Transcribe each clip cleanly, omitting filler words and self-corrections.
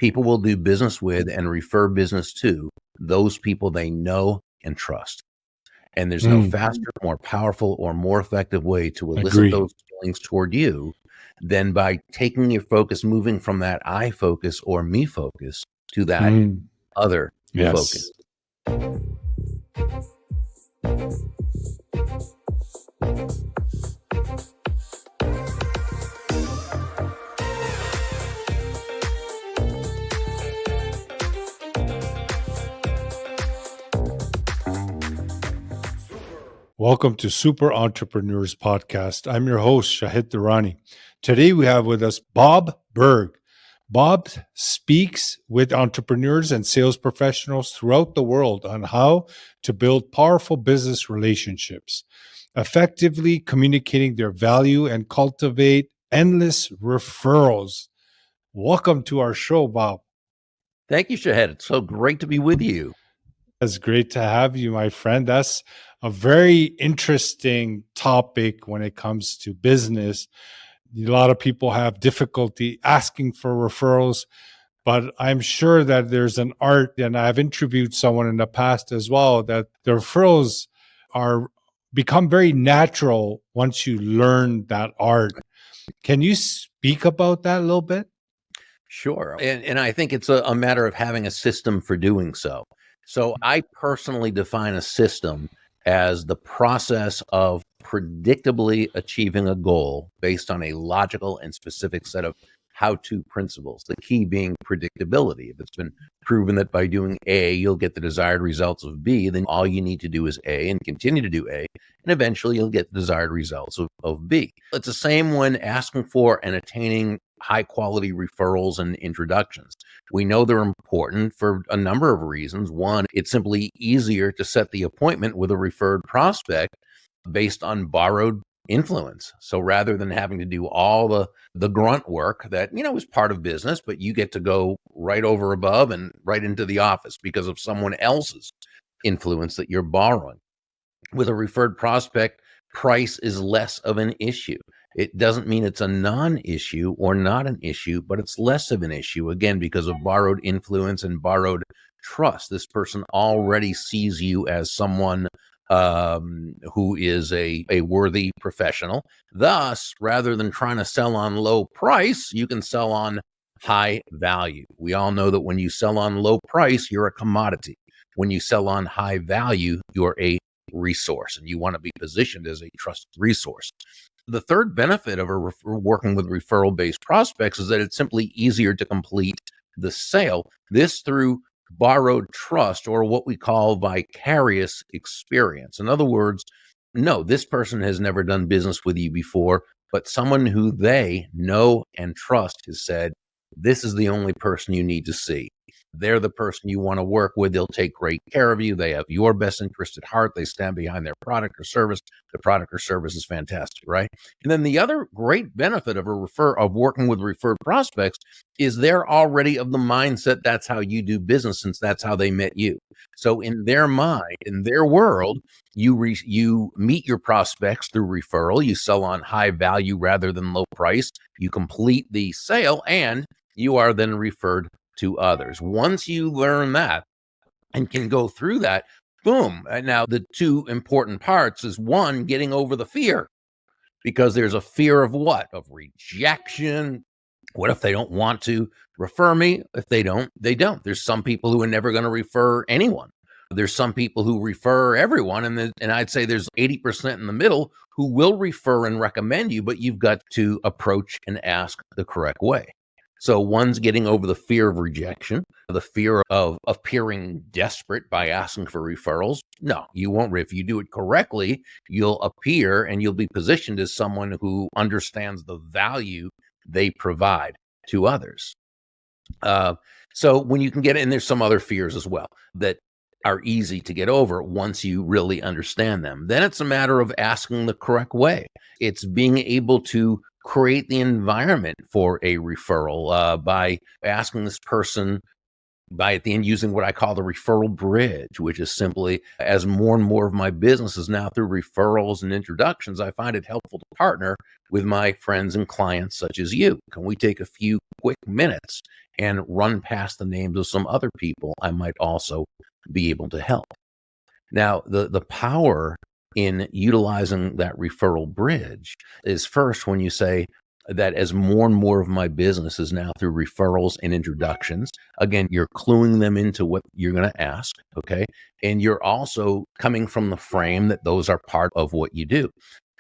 People will do business with and refer business to those people they know and trust. And there's no faster, more powerful, or more effective way to elicit those feelings toward you than by taking your focus, moving from that I focus or me focus to that other focus. Welcome to Super Entrepreneurs Podcast. I'm your host, Shahid Durrani. Today we have with us Bob Burg. Bob speaks with entrepreneurs and sales professionals throughout the world on how to build powerful business relationships, effectively communicating their value, and cultivate endless referrals. Welcome to our show, Bob. Thank you, Shahid. It's so great to be with you. It's great to have you, my friend. That's a very interesting topic when it comes to business. A lot of people have difficulty asking for referrals, but I'm sure that there's an art, and I've interviewed someone in the past as well, that the referrals are become very natural once you learn that art. Can you speak about that a little bit? Sure. And I think it's a matter of having a system for doing so. So I personally define a system as the process of predictably achieving a goal based on a logical and specific set of how-to principles, the key being predictability. If it's been proven that by doing A, you'll get the desired results of B, then all you need to do is A and continue to do A, and eventually you'll get the desired results of B. It's the same when asking for and attaining high-quality referrals and introductions. We know they're important for a number of reasons. One, it's simply easier to set the appointment with a referred prospect based on borrowed influence. So rather than having to do all the grunt work that, is part of business, but you get to go right over above and right into the office because of someone else's influence that you're borrowing. With a referred prospect, price is less of an issue. It doesn't mean it's a non-issue or not an issue, but it's less of an issue, again, because of borrowed influence and borrowed trust. This person already sees you as someone who is a worthy professional. Thus, rather than trying to sell on low price, you can sell on high value. We all know that when you sell on low price, you're a commodity. When you sell on high value, you're a resource, and you want to be positioned as a trusted resource. The third benefit of working with referral-based prospects is that it's simply easier to complete the sale. This through borrowed trust, or what we call vicarious experience. In other words, no, this person has never done business with you before, but someone who they know and trust has said, this is the only person you need to see. They're the person you want to work with. They'll take great care of you. They have your best interest at heart. They stand behind their product or service. The product or service is fantastic, right? And then the other great benefit of working with referred prospects is they're already of the mindset that's how you do business, since that's how they met you. So in their mind, in their world, you meet your prospects through referral. You sell on high value rather than low price. You complete the sale, and you are then referred to others. Once you learn that and can go through that, boom. Now, the two important parts is one, getting over the fear, because there's a fear of what? Of rejection. What if they don't want to refer me? If they don't, they don't. There's some people who are never going to refer anyone. There's some people who refer everyone. And I'd say there's 80% in the middle who will refer and recommend you, but you've got to approach and ask the correct way. So one's getting over the fear of rejection, the fear of appearing desperate by asking for referrals. No, you won't. If you do it correctly, you'll appear and you'll be positioned as someone who understands the value they provide to others. So when you can get in, there's some other fears as well that are easy to get over once you really understand them. Then it's a matter of asking the correct way. It's being able to create the environment for a referral by asking this person by at the end using what I call the referral bridge, which is simply as more and more of my business is now through referrals and introductions, I find it helpful to partner with my friends and clients such as you. Can we take a few quick minutes and run past the names of some other people I might also be able to help? Now, the power in utilizing that referral bridge is first when you say that as more and more of my business is now through referrals and introductions, again, you're cluing them into what you're going to ask, okay? And you're also coming from the frame that those are part of what you do.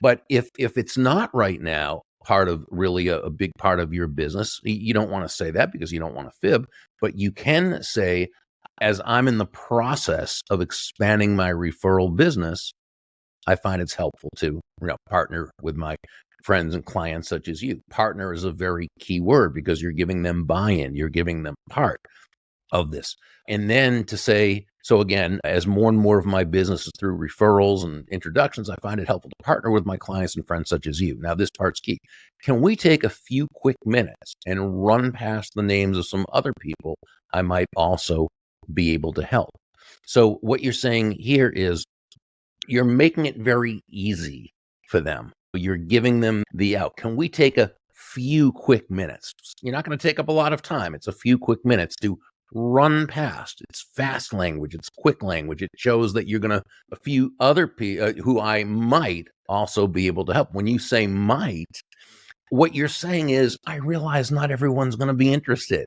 But if it's not right now part of really a big part of your business, you don't want to say that because you don't want to fib, but you can say, as I'm in the process of expanding my referral business, I find it's helpful to partner with my friends and clients such as you. Partner is a very key word because you're giving them buy-in, you're giving them part of this. And then to say, so again, as more and more of my business is through referrals and introductions, I find it helpful to partner with my clients and friends such as you. Now, this part's key. Can we take a few quick minutes and run past the names of some other people I might also be able to help? So what you're saying here is you're making it very easy for them. You're giving them the out. Can we take a few quick minutes? You're not going to take up a lot of time. It's a few quick minutes to run past. It's fast language. It's quick language. It shows that you're going to, a few other people who I might also be able to help. When you say might, what you're saying is, I realize not everyone's going to be interested.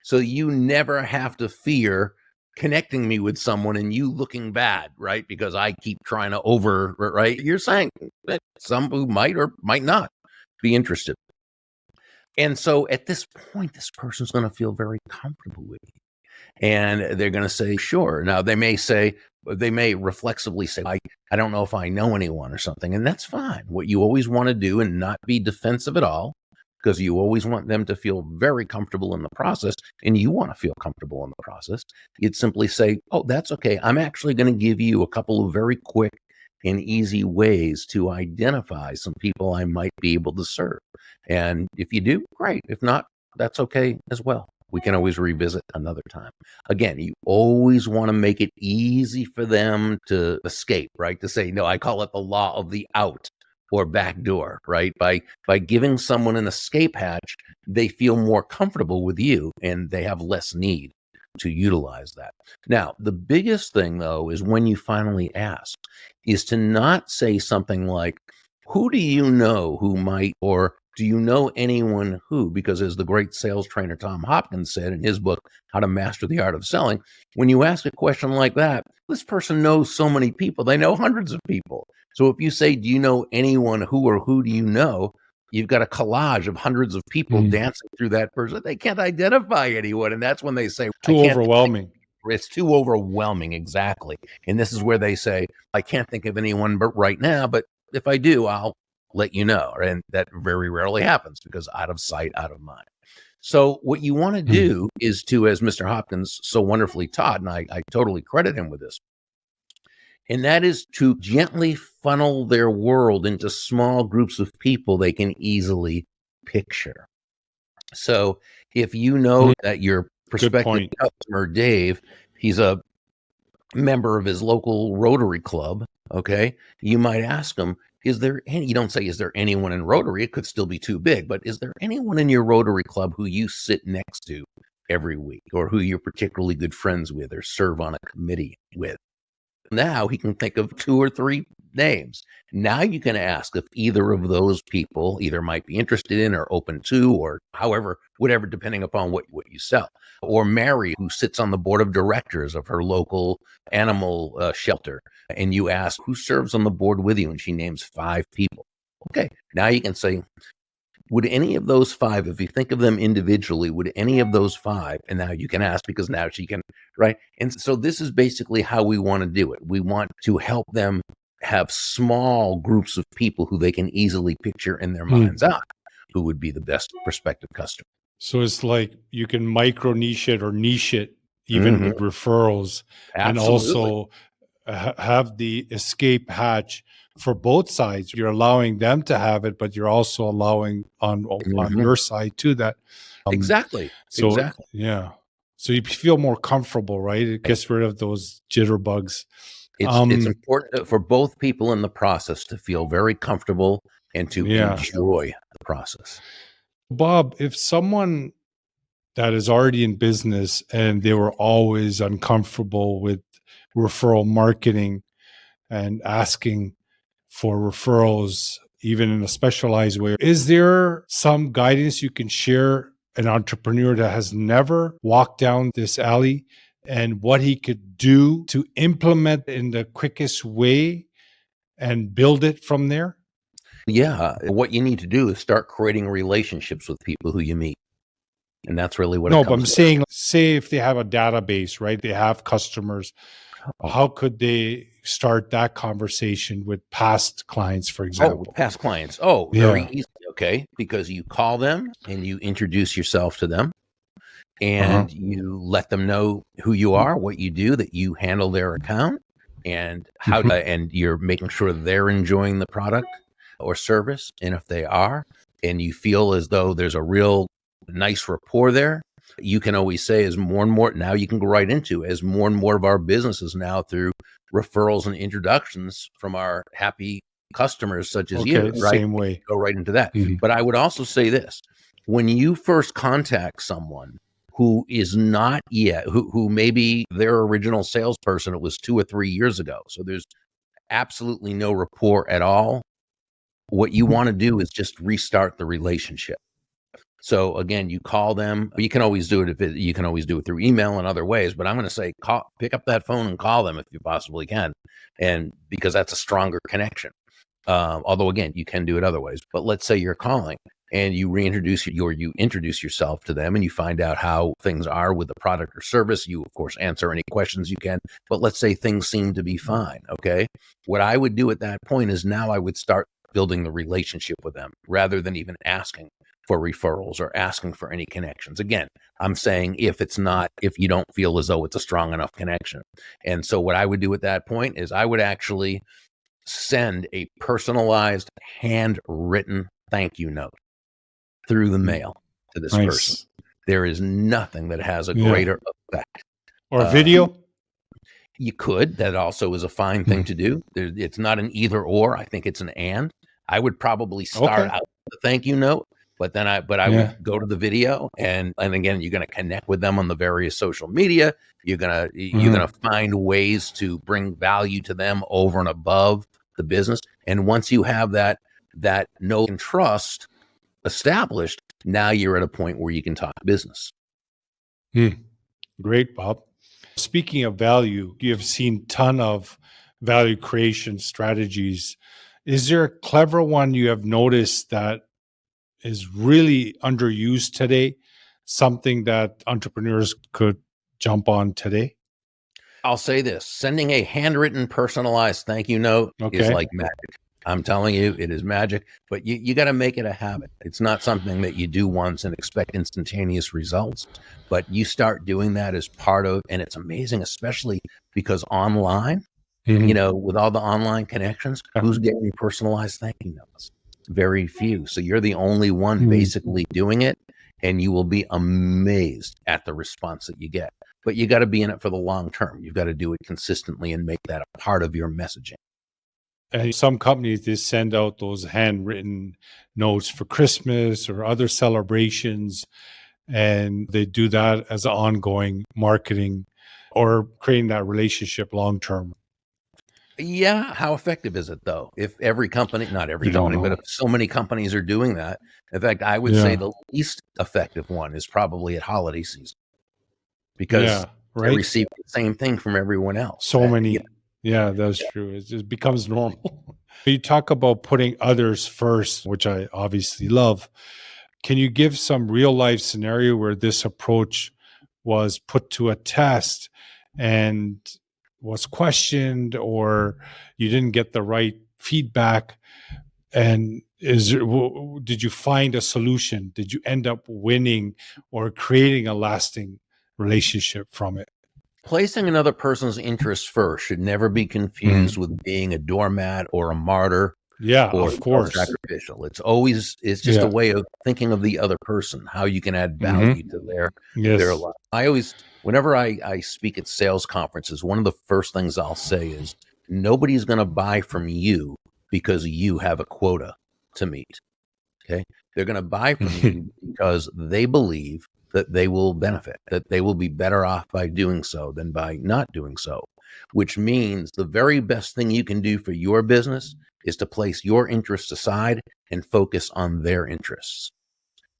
So you never have to fear connecting me with someone and you looking bad, right? Because I keep trying to right? You're saying that some who might or might not be interested. And so at this point, this person's going to feel very comfortable with you. And they're going to say, sure. Now, they may reflexively say, I don't know if I know anyone or something. And that's fine. What you always want to do and not be defensive at all, because you always want them to feel very comfortable in the process and you want to feel comfortable in the process. You'd simply say, oh, that's okay. I'm actually going to give you a couple of very quick and easy ways to identify some people I might be able to serve. And if you do, great. If not, that's okay as well. We can always revisit another time. Again, you always want to make it easy for them to escape, right? To say, no, I call it the law of the out or back door, right? By giving someone an escape hatch, they feel more comfortable with you and they have less need to utilize that. Now, the biggest thing though is when you finally ask is to not say something like, who do you know who might, or do you know anyone who, because as the great sales trainer Tom Hopkins said in his book, How to Master the Art of Selling, when you ask a question like that, this person knows so many people, they know hundreds of people. So if you say, do you know anyone who, or who do you know? You've got a collage of hundreds of people dancing through that person. They can't identify anyone. And that's when they say, too overwhelming. It's too overwhelming. Exactly. And this is where they say, I can't think of anyone but right now, but if I do, I'll let you know. And that very rarely happens because out of sight, out of mind. So what you want to do is to, as Mr. Hopkins so wonderfully taught, and I totally credit him with this, and that is to gently funnel their world into small groups of people they can easily picture. So if you know that your prospective customer, Dave, he's a member of his local Rotary Club, okay, you might ask him, is there any, you don't say, is there anyone in Rotary? It could still be too big, but is there anyone in your Rotary Club who you sit next to every week or who you're particularly good friends with or serve on a committee with? Now he can think of 2 or 3 names. Now you can ask if either of those people either might be interested in or open to, or however, whatever, depending upon what you sell. Or Mary, who sits on the board of directors of her local animal shelter. And you ask who serves on the board with you, and she names 5 people. Okay, now you can say, would any of those 5, if you think of them individually, would any of those 5, and now you can ask because now she can, right? And so this is basically how we want to do it. We want to help them have small groups of people who they can easily picture in their mind's eye, who would be the best prospective customer. So it's like you can micro niche it or niche it even with referrals. Absolutely. And also have the escape hatch for both sides. You're allowing them to have it, but you're also allowing on your side too that Exactly. So exactly. yeah. So you feel more comfortable, right? It gets rid of those jitterbugs. It's important for both people in the process to feel very comfortable and to enjoy the process. Bob, if someone that is already in business and they were always uncomfortable with referral marketing and asking for referrals, even in a specialized way, is there some guidance you can share an entrepreneur that has never walked down this alley and what he could do to implement in the quickest way and build it from there? Yeah, what you need to do is start creating relationships with people who you meet. And that's really what it No, but comes I'm down saying, say if they have a database, right? They have customers. to. How could they start that conversation with past clients, for Oh, example? past clients. Oh, very Yeah. easy. Okay. Because you call them and you introduce yourself to them Uh-huh. and you let them know who you are, what you do, that you handle their account and and you're making sure they're enjoying the product or service. And if they are, and you feel as though there's a real nice rapport there, you can always say, as more and more, now you can go right into, as more and more of our businesses now through referrals and introductions from our happy customers such as you, Okay, right? same way. Go right into that. Mhm. But I would also say this: when you first contact someone who is not yet, who maybe their original salesperson, it was 2 or 3 years ago, so there's absolutely no rapport at all. What you want to do is just restart the relationship. So again, you call them. You can always do it you can always do it through email and other ways. But I'm going to say, pick up that phone and call them if you possibly can, and because that's a stronger connection. Although again, you can do it other ways. But let's say you're calling and you you introduce yourself to them, and you find out how things are with the product or service. You of course answer any questions you can. But let's say things seem to be fine. Okay, what I would do at that point is now I would start building the relationship with them rather than even asking for referrals or asking for any connections. Again, I'm saying if you don't feel as though it's a strong enough connection. And so what I would do at that point is I would actually send a personalized handwritten thank you note through the mail to this person. Nice. There is nothing that has a Yeah. greater effect. Or Uh, video? you could. That also is a fine thing to do. It's not an either or. I think it's an and. I would probably start Okay. out with a thank you note, but I Yeah. would go to the video, and again, you're going to connect with them on the various social media. You're gonna find ways to bring value to them over and above the business. And once you have that know and trust established, now you're at a point where you can talk business. Great, Bob. Speaking of value, you have seen ton of value creation strategies. Is there a clever one you have noticed that is really underused today? Something that entrepreneurs could jump on today? I'll say this: sending a handwritten, personalized thank you note is Okay. like magic. I'm telling you, it is magic, but you got to make it a habit. It's not something that you do once and expect instantaneous results, but you start doing that as part of, and it's amazing, especially because online, with all the online connections, who's getting personalized thank you notes? Very few. So you're the only one basically doing it, and you will be amazed at the response that you get. But you got to be in it for the long term. You've got to do it consistently and make that a part of your messaging. And some companies, they send out those handwritten notes for Christmas or other celebrations, and they do that as ongoing marketing or creating that relationship long term. Yeah, how effective is it though? If every company, not every You don't company, but know. if so many companies are doing that, in fact, I would say Yeah. the least effective one is probably at holiday season because Yeah. they're Right. receiving the same thing from everyone else. So many. Yeah, that's true. It just becomes normal. You talk about putting others first, which I obviously love. Can you give some real life scenario where this approach was put to a test and was questioned, or you didn't get the right feedback? And did you find a solution? Did you end up winning or creating a lasting relationship from it? Placing another person's interests first should never be confused with being a doormat or a martyr Yeah, or of course. self-sacrificial. It's just a Yeah. way of thinking of the other person, how you can add Hmm. value to their Yes. life. I always Whenever I speak at sales conferences, one of the first things I'll say is nobody's going to buy from you because you have a quota to meet. Okay. They're going to buy from you because they believe that they will benefit, that they will be better off by doing so than by not doing so, which means the very best thing you can do for your business is to place your interests aside and focus on their interests.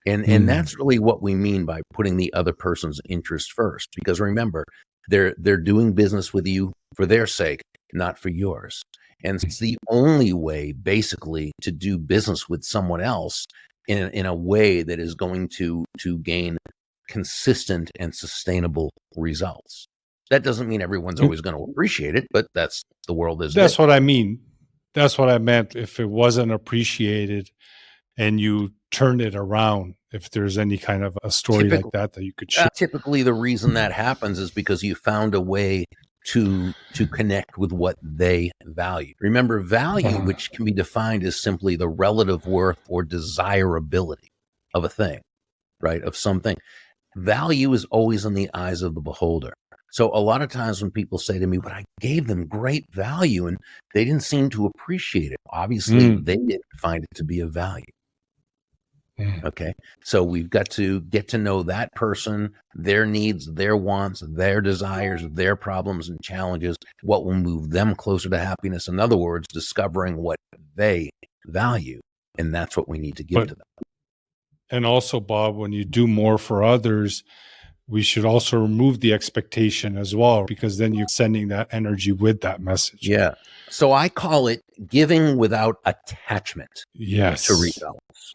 And that's really what we mean by putting the other person's interest first. Because remember, they're doing business with you for their sake, not for yours. And it's the only way, basically, to do business with someone else in a way that is going to gain consistent and sustainable results. That doesn't mean everyone's always going to appreciate it, but that's the world as it That's is. what I mean. That's what I meant. If it wasn't appreciated and you turn it around, if there's any kind of a story like that you could share. Typically, the reason that happens is because you found a way to connect with what they value. Remember, value, which can be defined as simply the relative worth or desirability of a thing, right? Of something. Value is always in the eyes of the beholder. So a lot of times when people say to me, but I gave them great value and they didn't seem to appreciate it. Obviously, they didn't find it to be of value. Okay. So we've got to get to know that person, their needs, their wants, their desires, their problems and challenges, what will move them closer to happiness. In other words, discovering what they value. And that's what we need to give to them. And also, Bob, when you do more for others, we should also remove the expectation as well, because then you're sending that energy with that message. Yeah. So I call it giving without attachment to results.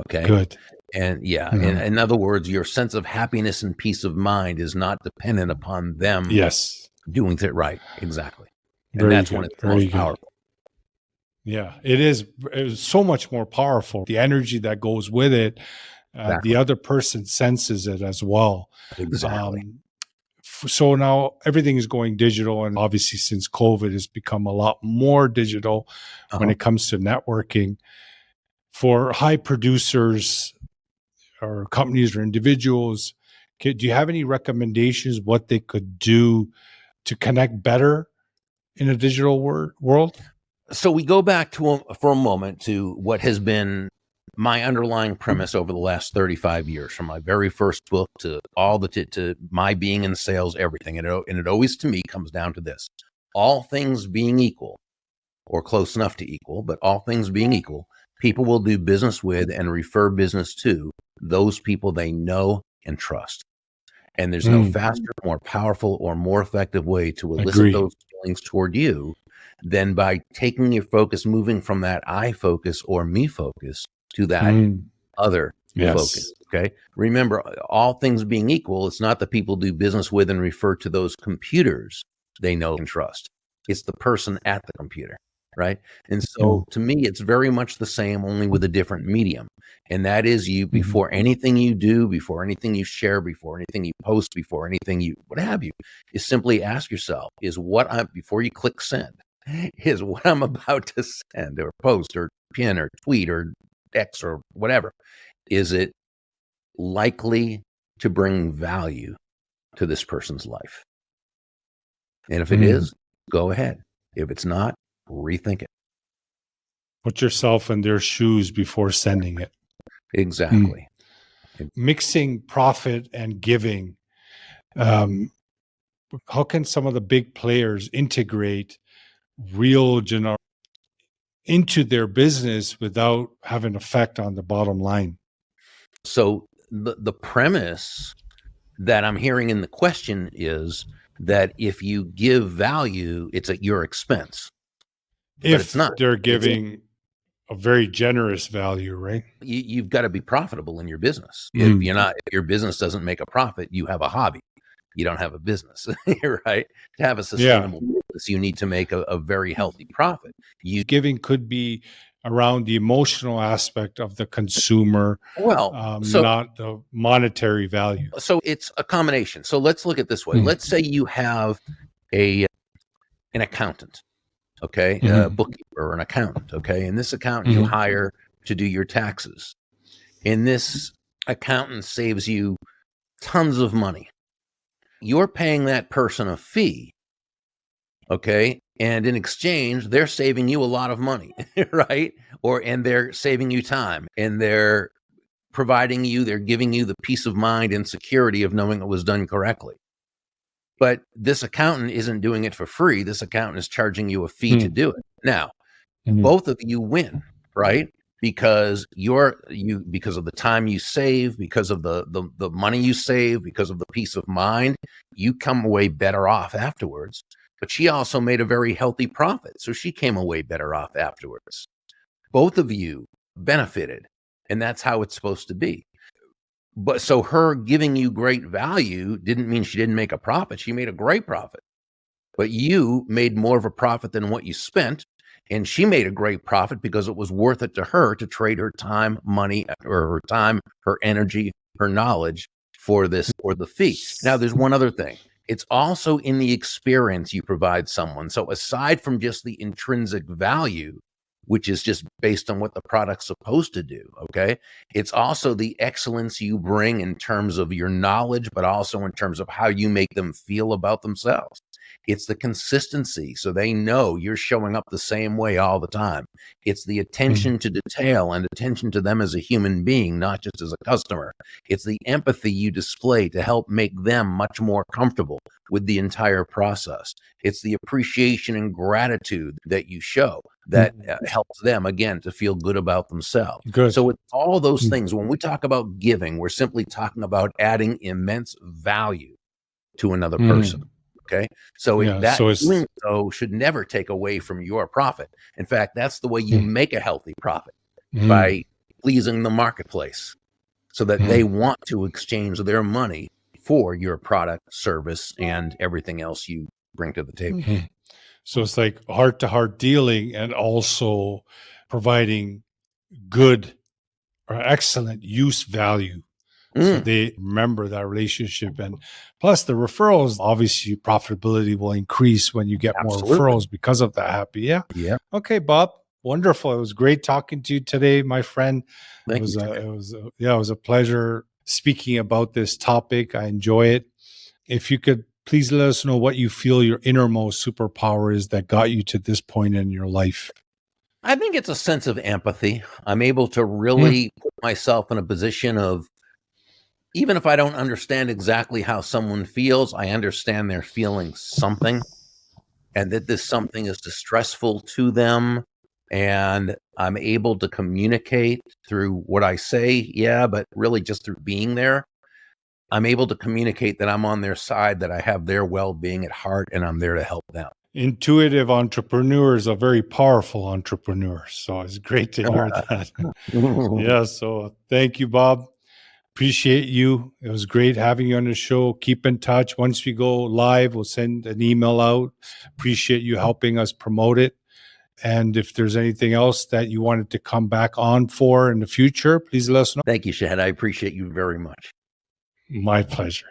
Okay. Good. And in other words, your sense of happiness and peace of mind is not dependent upon them doing it right. Exactly. And that's when it's most powerful. Yeah, it is. It's so much more powerful. The energy that goes with it, the other person senses it as well. Exactly. So now everything is going digital, and obviously since COVID has become a lot more digital when it comes to networking. For high producers or companies or individuals, do you have any recommendations what they could do to connect better in a digital world? So we go back to for a moment to what has been my underlying premise over the last 35 years, from my very first book to all to my being in sales, everything. And it always, to me, comes down to this: all things being equal, or close enough to equal, but all things being equal, people will do business with and refer business to those people they know and trust. And there's no faster, more powerful, or more effective way to elicit those feelings toward you than by taking your focus, moving from that I focus or me focus to that other focus. Okay. Remember, all things being equal, it's not the people do business with and refer to those computers they know and trust. It's the person at the computer. Right. And so to me, it's very much the same, only with a different medium. And that is you, before anything you do, before anything you share, before anything you post, before anything you, what have you, is simply ask yourself, before you click send, is what I'm about to send or post or pin or tweet or X or whatever, is it likely to bring value to this person's life? And if it is, go ahead. If it's not, rethink it. Put yourself in their shoes before sending it. Exactly. Mixing profit and giving. How can some of the big players integrate real generosity into their business without having an effect on the bottom line? So the premise that I'm hearing in the question is that if you give value, it's at your expense. But it's not. They're giving a very generous value, right? You've got to be profitable in your business. If your business doesn't make a profit, you have a hobby. You don't have a business, right? To have a sustainable business, you need to make a very healthy profit. Giving could be around the emotional aspect of the consumer, not the monetary value. So it's a combination. So let's look at it this way. Let's say you have an accountant, okay, a bookkeeper or an accountant, okay, and this accountant you hire to do your taxes. And this accountant saves you tons of money. you're paying that person a fee, okay? And in exchange, they're saving you a lot of money, right? And they're saving you time, and they're giving you the peace of mind and security of knowing it was done correctly. But this accountant isn't doing it for free. This accountant is charging you a fee to do it. Now, both of you win, right? Because because of the time you save, because of the money you save, because of the peace of mind, you come away better off afterwards. But she also made a very healthy profit, so she came away better off afterwards. Both of you benefited, and that's how it's supposed to be. But so her giving you great value didn't mean she didn't make a profit. She made a great profit. But you made more of a profit than what you spent. And she made a great profit because it was worth it to her to trade her time, money, or her time, her energy, her knowledge for the fee. Now, there's one other thing. It's also in the experience you provide someone. So aside from just the intrinsic value, which is just based on what the product's supposed to do, okay? It's also the excellence you bring in terms of your knowledge, but also in terms of how you make them feel about themselves. It's the consistency, so they know you're showing up the same way all the time. It's the attention to detail and attention to them as a human being, not just as a customer. It's the empathy you display to help make them much more comfortable with the entire process. It's the appreciation and gratitude that you show that helps them, again, to feel good about themselves. Good. So with all those things, when we talk about giving, we're simply talking about adding immense value to another person. Okay. So doing so should never take away from your profit. In fact, that's the way you make a healthy profit, by pleasing the marketplace so that they want to exchange their money for your product, service, and everything else you bring to the table. So it's like heart-to-heart dealing, and also providing good or excellent use value. So they remember that relationship. And plus the referrals, obviously profitability will increase when you get more referrals because of that. Happy. Yeah. Yeah. Okay, Bob. Wonderful. It was great talking to you today, my friend. Thank you. It was a pleasure speaking about this topic. I enjoy it. If you could please let us know what you feel your innermost superpower is that got you to this point in your life. I think it's a sense of empathy. I'm able to really put myself in a position of, even if I don't understand exactly how someone feels, I understand they're feeling something, and that this something is distressful to them. And I'm able to communicate through what I say, but really just through being there. I'm able to communicate that I'm on their side, that I have their well-being at heart, and I'm there to help them. Intuitive entrepreneurs are very powerful entrepreneurs. So it's great to hear that. Yeah. So thank you, Bob. Appreciate you. It was great having you on the show. Keep in touch. Once we go live, we'll send an email out. Appreciate you helping us promote it. And if there's anything else that you wanted to come back on for in the future, please let us know. Thank you, Shahid. I appreciate you very much. My pleasure.